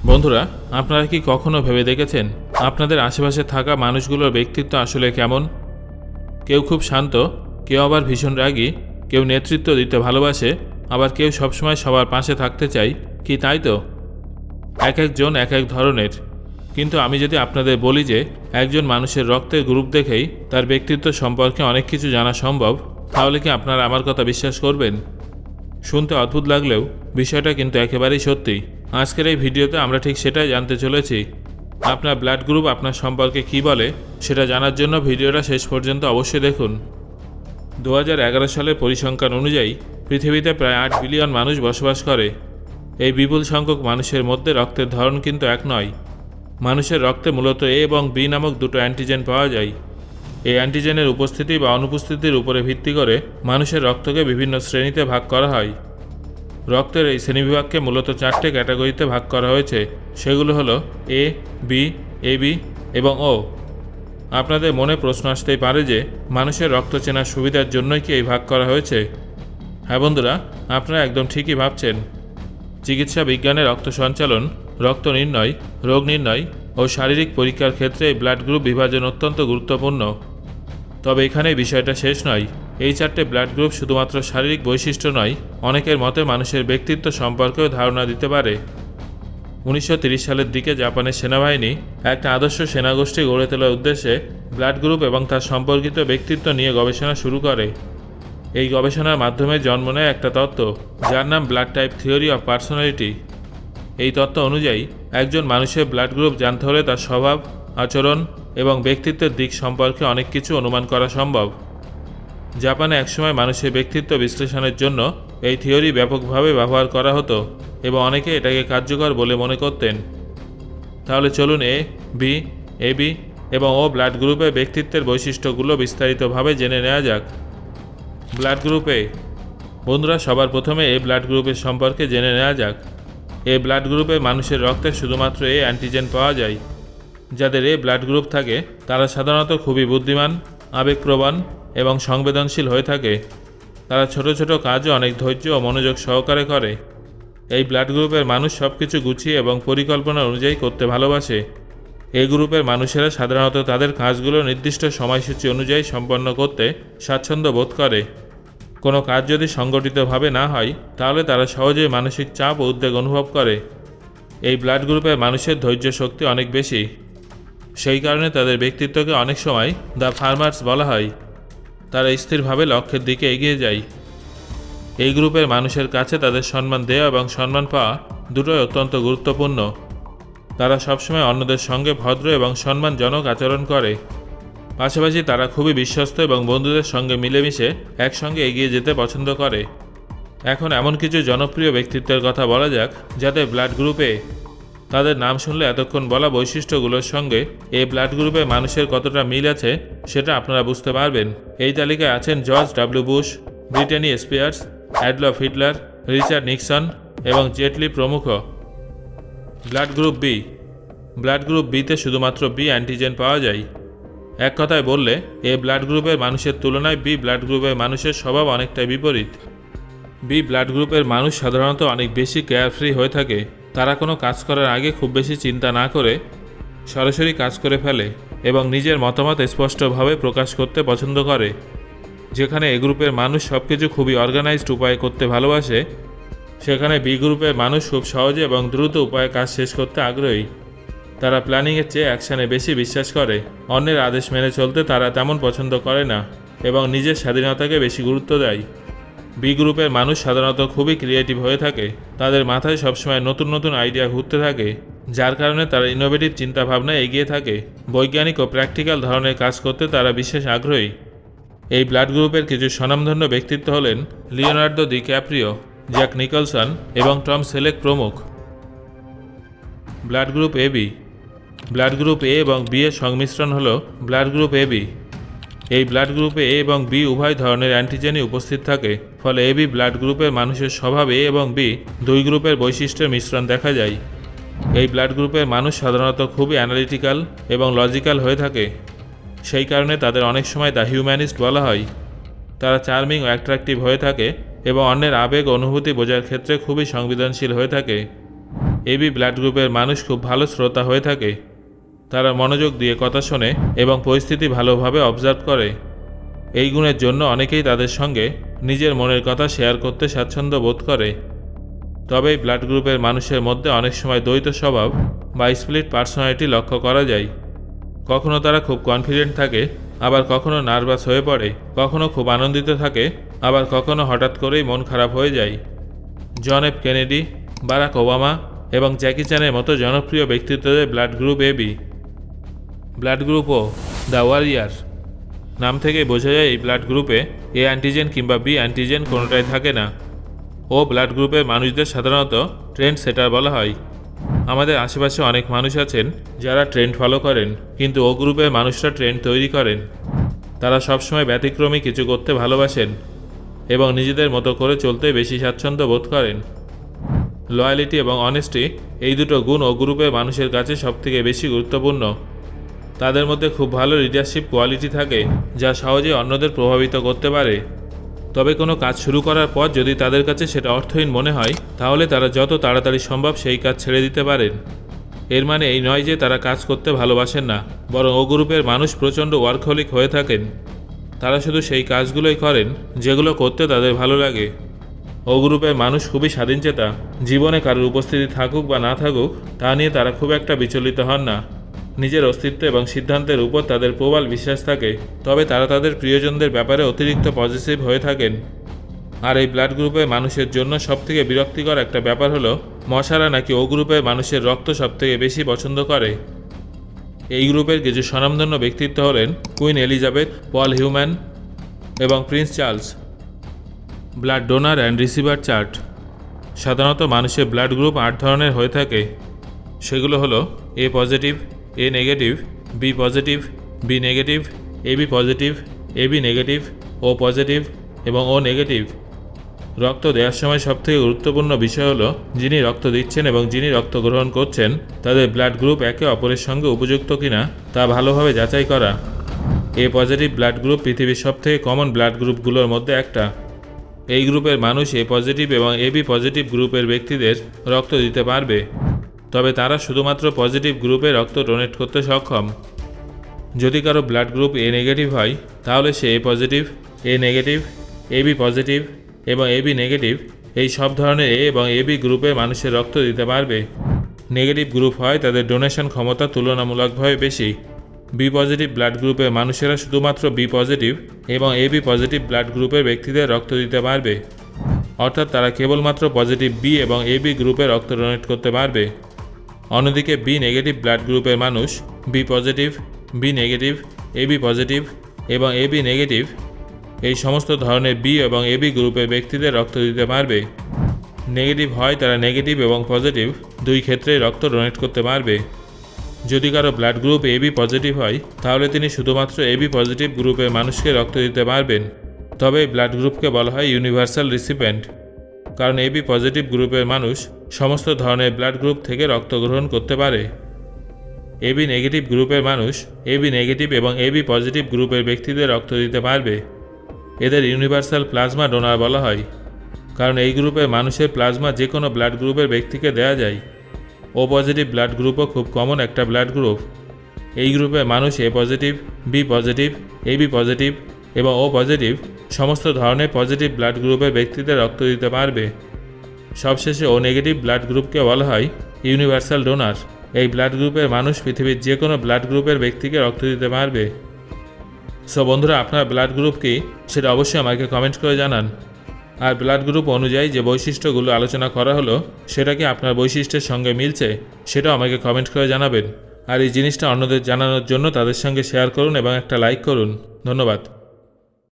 বন্ধুরা, আপনারা কি কখনো ভেবে দেখেছেন আপনাদের আশেপাশে থাকা মানুষগুলোর ব্যক্তিত্ব আসলে কেমন? কেউ খুব শান্ত, কেউ আবার ভীষণ রাগী, কেউ নেতৃত্ব দিতে ভালোবাসে, আবার কেউ সবসময় সবার পাশে থাকতে চায়। কি তাই তো? এক একজন এক এক ধরনের। কিন্তু আমি যদি আপনাদের বলি যে একজন মানুষের রক্তের গ্রুপ দেখেই তার ব্যক্তিত্ব সম্পর্কে অনেক কিছু জানা সম্ভব, তাহলে কি আপনারা আমার কথা বিশ্বাস করবেন? শুনতে অদ্ভুত লাগলেও বিষয়টা কিন্তু একেবারেই সত্যি। আজকের এই ভিডিওতে আমরা ঠিক সেটাই জানতে চলেছি। আপনার ব্লাড গ্রুপ আপনার সম্পর্কে কি বলে সেটা জানার জন্য ভিডিওটা শেষ পর্যন্ত অবশ্যই দেখুন। 2011 সালের পরিসংখ্যান অনুযায়ী পৃথিবীতে প্রায় 8 বিলিয়ন মানুষ বসবাস করে। এই বিপুল সংখ্যক মানুষের মধ্যে রক্তের ধরন কিন্তু এক নয়। মানুষের রক্তে মূলত এ এবং বি নামক দুটো অ্যান্টিজেন পাওয়া যায়। এই অ্যান্টিজেনের উপস্থিতি বা অনুপস্থিতির উপরে ভিত্তি করে মানুষের রক্তকে বিভিন্ন শ্রেণীতে ভাগ করা হয়। রক্তের এই শ্রেণীবিভাগকে মূলত 4টে ক্যাটাগরিতে ভাগ করা হয়েছে। সেগুলো হলো এ, বি, এবি এবং ও। আপনাদের মনে প্রশ্ন আসতেই পারে যে মানুষের রক্ত চেনার সুবিধার জন্যই কি এই ভাগ করা হয়েছে? হ্যাঁ বন্ধুরা, আপনারা একদম ঠিকই ভাবছেন। চিকিৎসা বিজ্ঞানে রক্ত সঞ্চালন, রক্ত নির্ণয়, রোগ নির্ণয় ও শারীরিক পরীক্ষার ক্ষেত্রে এই ব্লাড গ্রুপ বিভাজন অত্যন্ত গুরুত্বপূর্ণ। তবে এখানে বিষয়টা শেষ নয়। এই 4টে ব্লাড গ্রুপ শুধুমাত্র শারীরিক বৈশিষ্ট্য নয়, অনেকের মতে মানুষের ব্যক্তিত্ব সম্পর্কেও ধারণা দিতে পারে। 1930 সালের দিকে জাপানের সেনাবাহিনী একটা আদর্শ সেনাগোষ্ঠী গড়ে তোলার উদ্দেশ্যে ব্লাড গ্রুপ এবং তার সম্পর্কিত ব্যক্তিত্ব নিয়ে গবেষণা শুরু করে। এই গবেষণার মাধ্যমে জন্ম নেয় একটা তত্ত্ব, যার নাম blood type theory of personality. এই তত্ত্ব অনুযায়ী একজন মানুষের ব্লাড গ্রুপ জানতে হলে তার স্বভাব, আচরণ এবং ব্যক্তিত্বের দিক সম্পর্কে অনেক কিছু অনুমান করা সম্ভব। জাপানে একসময় মানুষের ব্যক্তিত্ব বিশ্লেষণের জন্য এই থিওরি ব্যাপকভাবে ব্যবহার করা হতো এবং অনেকে এটাকে কার্যকর বলে মনে করতেন। তাহলে চলুন এ, বি, এবি এবং ও ব্লাড গ্রুপের ব্যক্তিত্বের বৈশিষ্ট্যগুলো বিস্তারিতভাবে জেনে নেওয়া যাক। ব্লাড গ্রুপ এ। বন্ধুরা, সবার প্রথমে এ ব্লাড গ্রুপের সম্পর্কে জেনে নেওয়া যাক। এ ব্লাড গ্রুপে মানুষের রক্তে শুধুমাত্র এ অ্যান্টিজেন পাওয়া যায়। যাদের এ ব্লাড গ্রুপ থাকে তারা সাধারণত খুবই বুদ্ধিমান, আবেগপ্রবণ এবং সংবেদনশীল হয়ে থাকে। তারা ছোট ছোট কাজও অনেক ধৈর্য ও মনোযোগ সহকারে করে। এই ব্লাড গ্রুপের মানুষ সব কিছু গুছিয়ে এবং পরিকল্পনা অনুযায়ী করতে ভালোবাসে। এই গ্রুপের মানুষেরা সাধারণত তাদের কাজগুলো নির্দিষ্ট সময়সূচি অনুযায়ী সম্পন্ন করতে স্বাচ্ছন্দ্য বোধ করে। কোনো কাজ যদি সংগঠিতভাবে না হয় তাহলে তারা সহজেই মানসিক চাপ ও উদ্বেগ অনুভব করে। এই ব্লাড গ্রুপের মানুষের ধৈর্য শক্তি অনেক বেশি। সেই কারণে তাদের ব্যক্তিত্বকে অনেক সময় দ্য ফার্মার্স বলা হয়। তারা স্থিরভাবে লক্ষ্যের দিকে এগিয়ে যায়। এই গ্রুপের মানুষের কাছে তাদের সম্মান দেওয়া এবং সম্মান পাওয়া দুটোই অত্যন্ত গুরুত্বপূর্ণ। তারা সবসময় অন্যদের সঙ্গে ভদ্র এবং সম্মানজনক আচরণ করে। পাশাপাশি তারা খুবই বিশ্বস্ত এবং বন্ধুদের সঙ্গে মিলেমিশে একসঙ্গে এগিয়ে যেতে পছন্দ করে। এখন এমন কিছু জনপ্রিয় ব্যক্তিত্বের কথা বলা যাক যাদের ব্লাড গ্রুপে। তাদের নাম শুনলে এতক্ষণ বলা বৈশিষ্ট্যগুলোর সঙ্গে এই ব্লাড গ্রুপে মানুষের কতটা মিল আছে সেটা আপনারা বুঝতে পারবেন। এই তালিকায় আছেন George W Bush, Britney Spears, Adolf Hitler, Richard Nixon এবং জেটলি প্রমুখ। Blood group B. Blood group বিতে শুধুমাত্র বি অ্যান্টিজেন পাওয়া যায়। এক কথায় বললে এ ব্লাড গ্রুপের মানুষের তুলনায় বি ব্লাড গ্রুপের মানুষের স্বভাব অনেকটাই বিপরীত। বি ব্লাড গ্রুপের মানুষ সাধারণত অনেক বেশি কেয়ারফ্রি হয়ে থাকে। তারা কোনো কাজ করার আগে খুব বেশি চিন্তা না করে সরাসরি কাজ করে ফেলে এবং নিজের মতামত স্পষ্টভাবে প্রকাশ করতে পছন্দ করে। যেখানে এ গ্রুপের মানুষ সব কিছু খুবই অর্গানাইজড উপায়ে করতে ভালোবাসে, সেখানে বি গ্রুপের মানুষ খুব সহজে এবং দ্রুত উপায়ে কাজ শেষ করতে আগ্রহী। তারা প্ল্যানিংয়ের চেয়ে অ্যাকশানে বেশি বিশ্বাস করে। অন্যের আদেশ মেনে চলতে তারা তেমন পছন্দ করে না এবং নিজের স্বাধীনতাকে বেশি গুরুত্ব দেয়। বি গ্রুপের মানুষ সাধারণত খুবই ক্রিয়েটিভ হয়ে থাকে। তাদের মাথায় সবসময় নতুন নতুন আইডিয়া ঘুরতে থাকে, যার কারণে তারা ইনোভেটিভ চিন্তাভাবনায় এগিয়ে থাকে। বৈজ্ঞানিক ও প্র্যাকটিক্যাল ধরনের কাজ করতে তারা বিশেষ আগ্রহী। এই ব্লাড গ্রুপের কিছু স্বনামধন্য ব্যক্তিত্ব হলেন Leonardo DiCaprio, Jack Nicholson এবং টম সেলেক প্রমুখ। Blood group A B. Blood group A এবং বি এর সংমিশ্রণ হল ব্লাড গ্রুপ এ বি। এই ব্লাড গ্রুপে এ এবং বি উভয় ধরনের অ্যান্টিজেনই উপস্থিত থাকে। ফলে এ বি ব্লাড গ্রুপের মানুষের স্বভাব এ এবং বি দুই গ্রুপের বৈশিষ্ট্যের মিশ্রণ দেখা যায়। এই ব্লাড গ্রুপের মানুষ সাধারণত খুবই অ্যানালিটিক্যাল এবং লজিক্যাল হয়ে থাকে। সেই কারণে তাদের অনেক সময় দ্য হিউম্যানিস্ট বলা হয়। তারা চার্মিং ও অ্যাট্রাকটিভ হয়ে থাকে এবং অন্যের আবেগ অনুভূতি বোঝার ক্ষেত্রে খুবই সংবেদনশীল হয়ে থাকে। এবি ব্লাড গ্রুপের মানুষ খুব ভালো শ্রোতা হয়ে থাকে। তারা মনোযোগ দিয়ে কথা শোনে এবং পরিস্থিতি ভালোভাবে অবজার্ভ করে। এই গুণের জন্য অনেকেই তাদের সঙ্গে নিজের মনের কথা শেয়ার করতে স্বাচ্ছন্দ্য বোধ করে। তবে এই ব্লাড গ্রুপের মানুষের মধ্যে অনেক সময় দ্বৈত স্বভাব বা স্প্লিট পার্সোনালিটি লক্ষ্য করা যায়। কখনো তারা খুব কনফিডেন্ট থাকে, আবার কখনো নার্ভাস হয়ে পড়ে, কখনো খুব আনন্দিত থাকে, আবার কখনো হঠাৎ করেই মন খারাপ হয়ে যায়। John F Kennedy, Barack Obama এবং জ্যাকি চ্যানের মতো জনপ্রিয় ব্যক্তিত্বদের blood group AB. Blood group O the warrior. নাম থেকে বোঝা যায় এই ব্লাড গ্রুপে এ অ্যান্টিজেন কিংবা বি অ্যান্টিজেন কোনোটাই থাকে না। ও ব্লাড গ্রুপের মানুষদের সাধারণত ট্রেন্ড সেটার বলা হয়। আমাদের আশেপাশে অনেক মানুষ আছেন যারা ট্রেন্ড ফলো করেন, কিন্তু ও গ্রুপের মানুষরা ট্রেন্ড তৈরি করেন। তারা সবসময় ব্যতিক্রমী কিছু করতে ভালোবাসেন এবং নিজেদের মতো করে চলতে বেশি স্বাচ্ছন্দ্য বোধ করেন। লয়ালিটি এবং অনেস্টি, এই দুটো গুণ ও গ্রুপের মানুষের কাছে সবথেকে বেশি গুরুত্বপূর্ণ। তাদের মধ্যে খুব ভালো লিডারশিপ কোয়ালিটি থাকে, যা সহজে অন্যদের প্রভাবিত করতে পারে। তবে কোনো কাজ শুরু করার পর যদি তাদের কাছে সেটা অর্থহীন মনে হয়, তাহলে তারা যত তাড়াতাড়ি সম্ভব সেই কাজ ছেড়ে দিতে পারেন। এর মানে এই নয় যে তারা কাজ করতে ভালোবাসেন না, বরং ও গ্রুপের মানুষ প্রচণ্ড ওয়ার্কহলিক হয়ে থাকেন। তারা শুধু সেই কাজগুলোই করেন যেগুলো করতে তাদের ভালো লাগে। ও গ্রুপের মানুষ খুবই স্বাধীনচেতা। জীবনে কারোর উপস্থিতি থাকুক বা না থাকুক, তা নিয়ে তারা খুব একটা বিচলিত হন না। নিজের অস্তিত্ব এবং সিদ্ধান্তের উপর তাদের প্রবল বিশ্বাস থাকে। তবে তারা তাদের প্রিয়জনদের ব্যাপারে অতিরিক্ত পজিটিভ হয়ে থাকেন। আর এই ব্লাড গ্রুপের মানুষের জন্য সবথেকে বিরক্তিকর একটা ব্যাপার হলো, মশারা নাকি ও গ্রুপের মানুষের রক্ত সবথেকে বেশি পছন্দ করে। এই গ্রুপের কিছু স্বনামধন্য ব্যক্তিত্ব হলেন কুইন এলিজাবেথ, পল হিউম্যান এবং Prince Charles. Blood donor and receiver chart. সাধারণত মানুষের ব্লাড গ্রুপ 8 ধরনের হয়ে থাকে। সেগুলো হলো A positive, A negative, B positive, B negative, AB positive, AB negative, O positive এবং ও নেগেটিভ। রক্ত দেওয়ার সময় সবথেকে গুরুত্বপূর্ণ বিষয় হলো যিনি রক্ত দিচ্ছেন এবং যিনি রক্ত গ্রহণ করছেন তাদের ব্লাড গ্রুপ একে অপরের সঙ্গে উপযুক্ত কিনা তা ভালোভাবে যাচাই করা। এ পজিটিভ ব্লাড গ্রুপ পৃথিবীর সবথেকে কমন ব্লাড গ্রুপগুলোর মধ্যে একটা। এই গ্রুপের মানুষ এ পজিটিভ এবং এবি পজিটিভ গ্রুপের ব্যক্তিদের রক্ত দিতে পারবে, তবে তারা শুধুমাত্র পজিটিভ গ্রুপে রক্ত ডোনেট করতে সক্ষম। যদি কারো ব্লাড গ্রুপ এ নেগেটিভ হয়, তাহলে সে এ positive, A negative, AB positive এবং এবি নেগেটিভ এই সব ধরনের এ এবং এবি গ্রুপের মানুষের রক্ত দিতে পারবে। নেগেটিভ গ্রুপ হয় তাদের ডোনেশন ক্ষমতা তুলনামূলকভাবে বেশি। বি পজিটিভ ব্লাড গ্রুপের মানুষেরা শুধুমাত্র বি পজিটিভ এবং এবি পজিটিভ ব্লাড গ্রুপের ব্যক্তিদের রক্ত দিতে পারবে, অর্থাৎ তারা কেবলমাত্র পজিটিভ বি এবং এবি গ্রুপে রক্ত ডোনেট করতে পারবে। অন্যদিকে বি নেগেটিভ ব্লাড গ্রুপের মানুষ B positive, B negative, AB positive এবং এবি নেগেটিভ এই সমস্ত ধরনের বি এবং এবি গ্রুপের ব্যক্তিদের রক্ত দিতে পারবে। নেগেটিভ হয় তারা নেগেটিভ এবং পজিটিভ দুই ক্ষেত্রেই রক্ত ডোনেট করতে পারবে। যদি কারো ব্লাড গ্রুপ এবি পজিটিভ হয়, তাহলে তিনি শুধুমাত্র এবি পজিটিভ গ্রুপের মানুষকে রক্ত দিতে পারবেন। তবে এই ব্লাড গ্রুপকে বলা হয় ইউনিভার্সাল রিসিপিয়েন্ট, কারণ এবি পজিটিভ গ্রুপের মানুষ সমস্ত ধরনের ব্লাড গ্রুপ থেকে রক্ত গ্রহণ করতে পারে। এবি নেগেটিভ গ্রুপের মানুষ এবি নেগেটিভ এবং এবি পজিটিভ গ্রুপের ব্যক্তিদের রক্ত দিতে পারবে। এদের ইউনিভার্সাল প্লাজমা ডোনার বলা হয়, কারণ এই গ্রুপের মানুষের প্লাজমা যে কোনো ব্লাড গ্রুপের ব্যক্তিকে দেওয়া যায়। ও পজিটিভ ব্লাড গ্রুপও খুব কমন একটা ব্লাড গ্রুপ। এই গ্রুপের মানুষ A positive, B positive, AB positive এবং ও পজিটিভ সমস্ত ধরনের পজিটিভ ব্লাড গ্রুপের ব্যক্তিদের রক্ত দিতে পারবে। সবশেষে ও নেগেটিভ ব্লাড গ্রুপকে বলা হয় ইউনিভার্সাল ডোনার। এই ব্লাড গ্রুপের মানুষ পৃথিবীর যে কোনো ব্লাড গ্রুপের ব্যক্তিকে রক্ত দিতে পারবে। সো বন্ধুরা, আপনার ব্লাড গ্রুপ কি সেটা অবশ্যই আমাকে কমেন্ট করে জানান। আর ব্লাড গ্রুপ অনুযায়ী যে বৈশিষ্ট্যগুলো আলোচনা করা হলো সেটা কি আপনার বৈশিষ্ট্যের সঙ্গে মিলছে সেটাও আমাকে কমেন্ট করে জানাবেন। আর এই জিনিসটা অন্যদের জানানোর জন্য তাদের সঙ্গে শেয়ার করুন এবং একটা লাইক করুন। ধন্যবাদ।